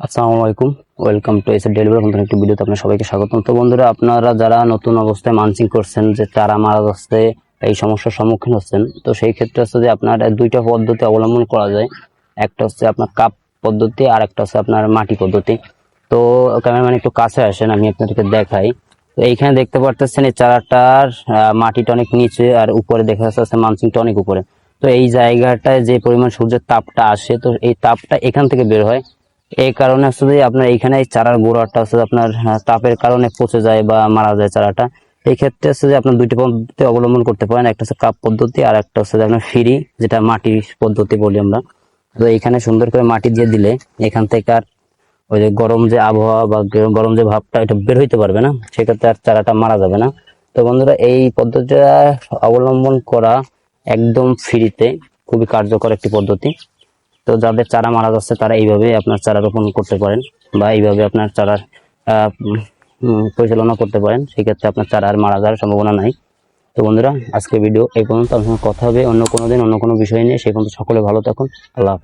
আসসালামু আলাইকুম, welcome to SA delivery নতুন একটি ভিডিওতে আপনাদের সবাইকে স্বাগতম। তো বন্ধুরা, আপনারা যারা নতুন অবস্থায় মানসিং করছেন যে চারা মারা যাচ্ছে, এই সমস্যার সম্মুখীন হচ্ছেন, তো সেই ক্ষেত্রে হচ্ছে যে আপনার দুইটা পদ্ধতি অবলম্বন করা যায়। একটা হচ্ছে আপনার কাপ পদ্ধতি আর একটা হচ্ছে আপনার মাটি পদ্ধতি। তো ক্যামেরাম্যান একটু কাছে আসেন, আমি আপনাদেরকে দেখাই। তো এইখানে দেখতে পারতেছেন এই চারাটার মাটিটা অনেক নিচে আর উপরে দেখা যাচ্ছে মানসিংটা অনেক উপরে। তো এই জায়গাটায় যে পরিমাণ সূর্যের তাপটা আসে, তো এই তাপটা এখান থেকে বের হয়। এই কারণে আসলে আপনার এইখানে এই চারার গোড়াটা আছে আপনার তাপের কারণে পচে যায় বা মারা যায় চারাটা। এই ক্ষেত্রে হচ্ছে যে আপনার দুইটা পদ্ধতি অবলম্বন করতে পারেন, একটা হচ্ছে কাপ পদ্ধতি আর একটা হচ্ছে যে আপনার ফ্রি, যেটা মাটির পদ্ধতি বলি আমরা। তো এইখানে সুন্দর করে মাটি দিয়ে দিলে এখান থেকে আর ওই যে গরম যে আবহাওয়া বা গরম যে ভাবটা এটা বের হইতে পারবে না, সেক্ষেত্রে আর চারাটা মারা যাবে না। তো বন্ধুরা, এই পদ্ধতিটা অবলম্বন করা একদম ফ্রিতে খুবই কার্যকর একটি পদ্ধতি। তো যাদের চারা মারা যাচ্ছে তারা এইভাবে আপনার চারা রোপণ করতে পারেন বা এইভাবে আপনার চারার পরিচালনা করতে পারেন, সেক্ষেত্রে আপনার চারা আর মারা যাওয়ার সম্ভাবনা নাই। তো বন্ধুরা, আজকে ভিডিও এই পর্যন্ত। আপনার কথা হবে অন্য কোনো দিন অন্য কোনো বিষয় নিয়ে। সেই পর্যন্ত সকলে ভালো থাকুন। আল্লাহ হাফেজ।